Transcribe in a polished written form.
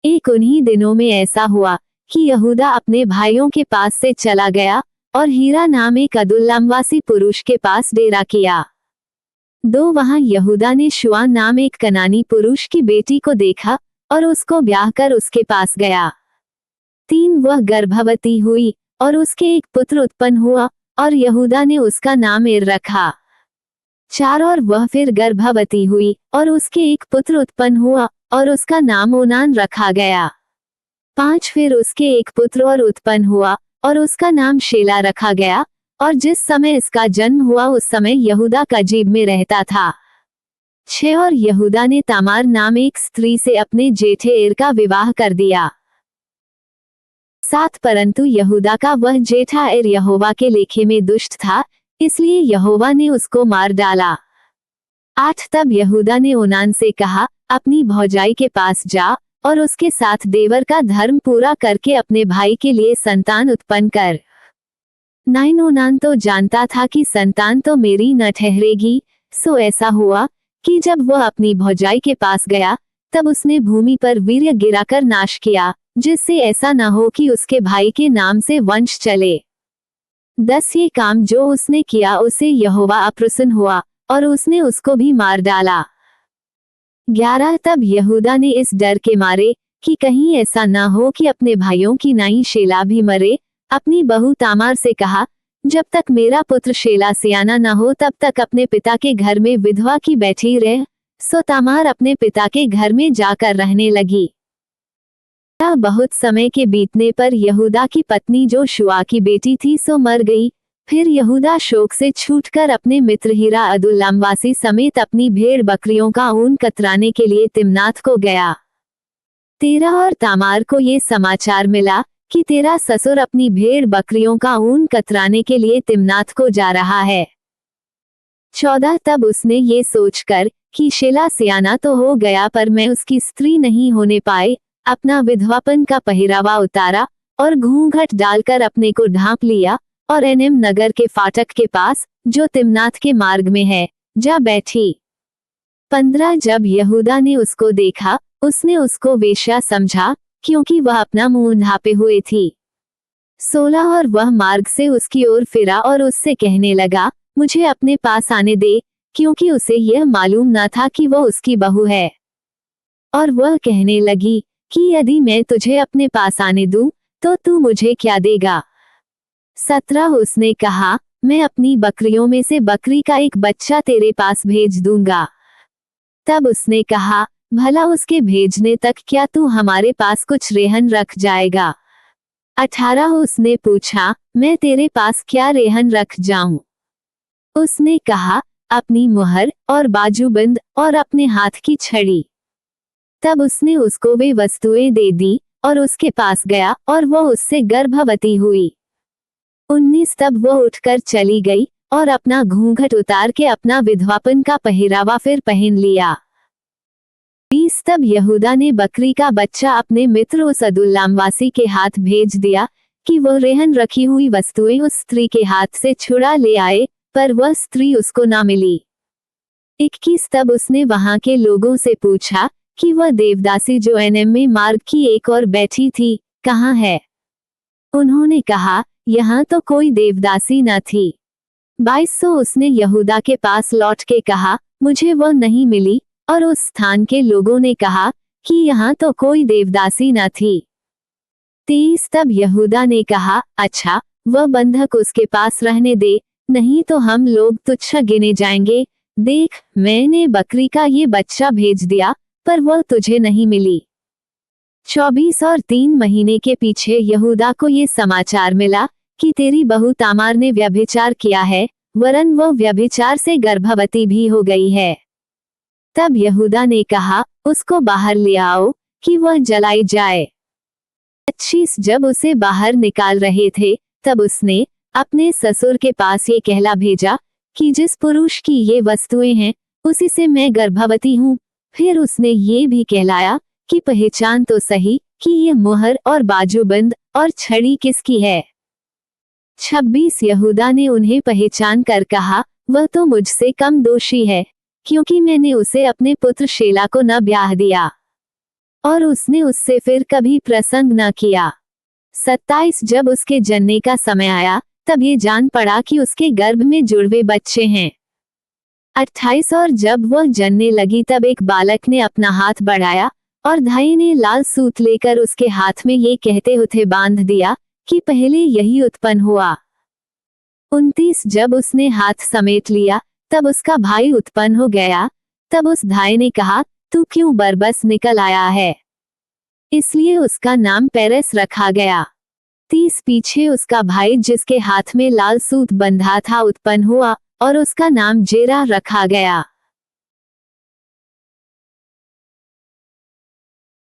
एक उन्हीं दिनों में ऐसा हुआ कि यहूदा अपने भाइयों के पास से चला गया और हीरा नाम एक अदुल्लामवासी पुरुष के पास डेरा किया। वहां यहूदा ने शुआ नाम एक कनानी पुरुष की बेटी को देखा और उसको ब्याह कर उसके पास गया। वह गर्भवती हुई और उसके एक पुत्र उत्पन्न हुआ और यहूदा ने उसका नाम एर रखा। और वह फिर गर्भवती हुई और उसके एक पुत्र उत्पन्न हुआ और उसका नाम ओनान रखा गया। फिर उसके एक पुत्र और उत्पन्न हुआ और उसका नाम शेला रखा गया। और जिस समय इसका जन्म हुआ उस समय यहूदा कजीब में रहता था। और यहूदा ने तामार नाम एक स्त्री से अपने जेठे एर का विवाह कर दिया। परंतु यहूदा का वह जेठा एर यहोवा के लेखे में दुष्ट था, इसलिए यहोवा ने उसको मार डाला। तब यहूदा ने ओनान से कहा, अपनी भौजाई के पास जा और उसके साथ देवर का धर्म पूरा करके अपने भाई के लिए संतान उत्पन्न कर। ओनान तो जानता था कि संतान तो मेरी न ठहरेगी। सो ऐसा हुआ कि जब वह अपनी भौजाई के पास गया तब उसने भूमि पर वीर्य गिराकर नाश किया, जिससे ऐसा न हो कि उसके भाई के नाम से वंश चले। ये काम जो उसने किया उसे यहोवा अप्रसन्न हुआ और उसने उसको भी मार डाला। तब यहूदा ने इस डर के मारे कि कहीं ऐसा न हो कि अपने भाइयों की नाई शेला भी मरे, अपनी बहू तामार से कहा, जब तक मेरा पुत्र शेला सियाना न हो तब तक अपने पिता के घर में विधवा की बैठी रह। सो तामार अपने पिता के घर में जाकर रहने लगी। बहुत समय के बीतने पर यहूदा की पत्नी जो शुआ की बेटी थी सो मर गई। फिर यहूदा शोक से छूटकर अपने मित्र हीरा अदुल्लामवासी समेत अपनी भेड़ बकरियों का ऊन कतराने के लिए तिम्नात को गया। और तामार को ये समाचार मिला कि तेरा ससुर अपनी भेड़ बकरियों का ऊन कतराने के लिए तिम्नात को जा रहा है। तब उसने ये सोचकर कि शेला सियाना तो हो गया पर मैं उसकी स्त्री नहीं होने पाए, अपना विधवापन का पहरावा उतारा और घूंघट डालकर अपने को ढांप लिया और एनेम नगर के फाटक के पास जो तिम्नात के मार्ग में है जा बैठी। 15 जब यहूदा ने उसको देखा उसने उसको वेश्या समझा, क्योंकि वह अपना मुंह ढांपे हुए थी। 16 और वह मार्ग से उसकी ओर फिरा और उससे कहने लगा, मुझे अपने पास आने दे, क्योंकि उसे यह मालूम न था कि वह उसकी बहू है। और वह कहने लगी कि यदि मैं तुझे अपने पास आने दूं तो तू मुझे क्या देगा। 17 उसने कहा, मैं अपनी बकरियों में से बकरी का एक बच्चा तेरे पास भेज दूंगा। तब उसने कहा, भला उसके भेजने तक क्या तू हमारे पास कुछ रेहन रख जाएगा। 18 उसने पूछा, मैं तेरे पास क्या रेहन रख जाऊं। उसने कहा, अपनी मुहर और बाजूबंद और अपने हाथ की छड़ी। तब उसने उसको वे वस्तुएं दे दी और उसके पास गया और वह उससे गर्भवती हुई। 19 तब वह उठकर चली गई और अपना घूंघट उतार के अपना विधवापन का पहरावा फिर पहन लिया। 20 तब यहूदा ने बकरी का बच्चा अपने मित्र उस अदुल्लामवासी के हाथ भेज दिया कि वह रेहन रखी हुई वस्तुएं उस स्त्री के हाथ से छुड़ा ले आए, पर वह स्त्री उसको ना मिली। 21 तब उसने वहां के लोगों से पूछा कि वह देवदासी जो एनेम में मार्ग की एक और बैठी थी कहाँ है। उन्होंने कहा, यहाँ तो कोई देवदासी न थी। 22 उसने यहूदा के पास लौट के कहा, मुझे वह नहीं मिली, और उस स्थान के लोगों ने कहा कि यहाँ तो कोई देवदासी न थी। 23 तब यहूदा ने कहा, अच्छा, वह बंधक उसके पास रहने दे, नहीं तो हम लोग तुच्छ गिने जाएंगे। देख, मैंने बकरी का ये बच्चा भेज दिया, पर वह तुझे नहीं मिली। 24 और 3 महीने के पीछे यहूदा को ये समाचार मिला कि तेरी बहू तामार ने व्यभिचार किया है, वरन वह व्यभिचार से गर्भवती भी हो गई है। तब यहूदा ने कहा, उसको बाहर ले आओ कि वह जलाई जाए। 25 जब उसे बाहर निकाल रहे थे तब उसने अपने ससुर के पास ये कहला भेजा कि जिस पुरुष की ये वस्तुएं हैं उसी से मैं गर्भवती हूँ। फिर उसने ये भी कहलाया कि पहचान तो सही कि ये मुहर और बाजूबंद और छड़ी किसकी है। 26 यहूदा ने उन्हें पहचान कर कहा, वह तो मुझसे कम दोषी है, क्योंकि मैंने उसे अपने पुत्र शेला को न ब्याह दिया। और उसने उससे फिर कभी प्रसंग न किया। 27 जब उसके जन्ने का समय आया तब ये जान पड़ा कि उसके गर्भ में जुड़वे बच्चे हैं। 28 और जब वह जन्ने लगी तब एक बालक ने अपना हाथ बढ़ाया और धाई ने लाल सूत लेकर उसके हाथ में ये कहते हुए बांध दिया कि पहले यही उत्पन्न हुआ। 29 जब उसने हाथ समेट लिया तब उसका भाई उत्पन्न हो गया। तब उस धाई ने कहा, तू क्यों बरबस निकल आया है? इसलिए उसका नाम पेरेस रखा गया। 30 पीछे उसका भाई जिसके हाथ में लाल सूत बंधा था उत्पन्न हुआ और उसका नाम जेरा रखा गया।